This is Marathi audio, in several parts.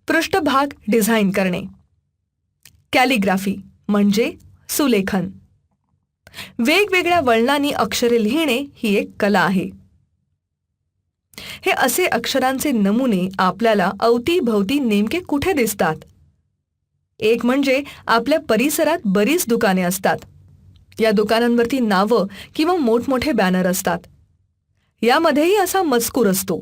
पृष्ठभाग डिझाईन करणे. कॅलिग्राफी म्हणजे सुलेखन. वेगवेगळ्या वळणांनी अक्षरे लिहिणे ही एक कला आहे. हे असे अक्षरांचे नमुने आपल्याला अवतीभवती नेमके कुठे दिसतात. एक म्हणजे आपल्या परिसरात बरीच दुकाने असतात. या दुकानांवरती नावं किंवा मोठमोठे बॅनर असतात. यामध्येही असा मजकूर असतो.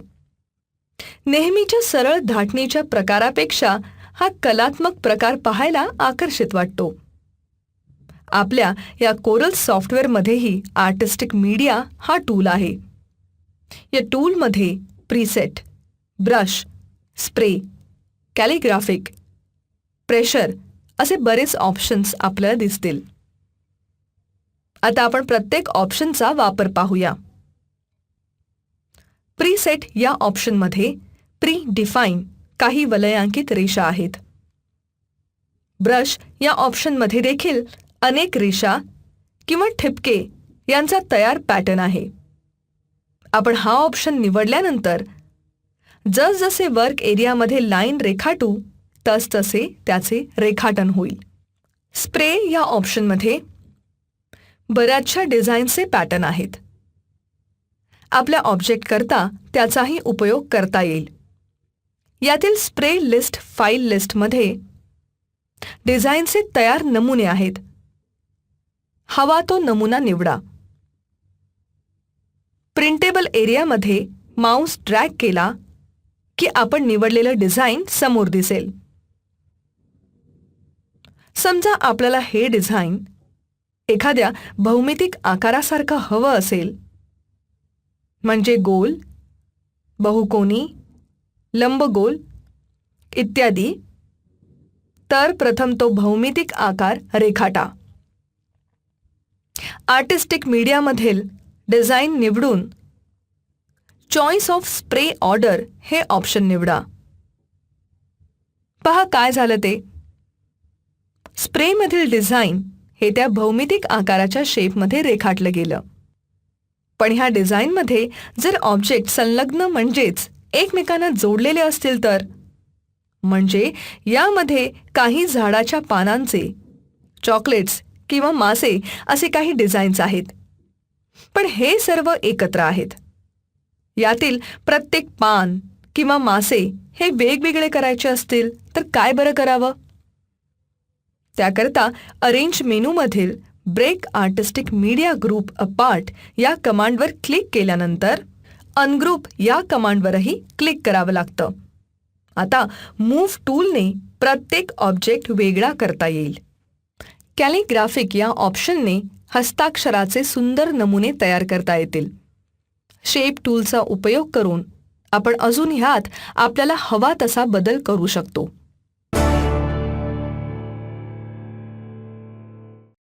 नेहमीच्या सरळ धाटणीच्या प्रकारापेक्षा हा कलात्मक प्रकार पाहायला आकर्षित वाटतो. आपल्या या कोरल सॉफ्टवेअरमध्येही आर्टिस्टिक मीडिया हा टूल आहे. या टूलमध्ये प्रीसेट, ब्रश, स्प्रे, कॅलिग्राफिक, प्रेशर असे बरेच ऑप्शन्स आपल्याला दिसतील. आता आपण प्रत्येक ऑप्शनचा वापर पाहूया. प्रीसेट या ऑप्शनमध्ये प्री डिफाईन काही वलयांकित रेषा आहेत. ब्रश या ऑप्शनमध्ये देखील अनेक रेषा किंवा ठिपके यांचा तयार पॅटर्न आहे. आपण हा ऑप्शन निवडल्यानंतर जसजसे वर्क एरियामध्ये लाईन रेखाटू तसतसे त्याचे रेखाटन होईल. स्प्रे या ऑप्शनमध्ये बऱ्याचशा डिझाईनचे पॅटर्न आहेत. आपल्या ऑब्जेक्ट करता त्याचाही उपयोग करता येईल. यातील स्प्रे लिस्ट फाईल लिस्टमध्ये डिझाईनचे तयार नमुने आहेत. हवा तो नमुना निवडा. प्रिंटेबल एरियामध्ये माऊस ड्रॅग केला की आपण निवडलेलं डिझाईन समोर दिसेल. समजा आपल्याला हे डिझाईन एखाद्या भौमितिक आकारासारखं हवं असेल, म्हणजे गोल, बहुकोनी, लंबगोल इत्यादी, तर प्रथम तो भौमितिक आकार रेखाटा. आर्टिस्टिक मीडियामधील डिझाईन निवडून चॉईस ऑफ स्प्रे ऑर्डर हे ऑप्शन निवडा. पहा काय झालं ते. स्प्रेमधील डिझाईन हे त्या भौमितिक आकाराच्या शेपमध्ये रेखाटलं गेलं. पण ह्या डिझाईनमध्ये जर ऑब्जेक्ट संलग्न म्हणजेच एकमेकांना जोडलेले असतील तर, म्हणजे यामध्ये काही झाडाच्या पानांचे, चॉकलेट्स किंवा मासे असे काही डिझाईन्स आहेत, पण हे सर्व एकत्र आहेत. यातील प्रत्येक पान किंवा मासे हे वेगवेगळे करायचे असतील तर काय बरं करावं? त्याकरता अरेंज मेनूमधील break artistic media group apart या कमांडवर क्लिक केल्यानंतर अनग्रुप या कमांडवरही क्लिक करावं लागतं. आता मूव्ह टूलने प्रत्येक ऑब्जेक्ट वेगळा करता येईल. कॅलिग्राफिक या ऑप्शनने हस्ताक्षराचे सुंदर नमुने तयार करता येतील. शेप टूलचा उपयोग करून आपण अजून ह्यात आपल्याला हवा तसा बदल करू शकतो.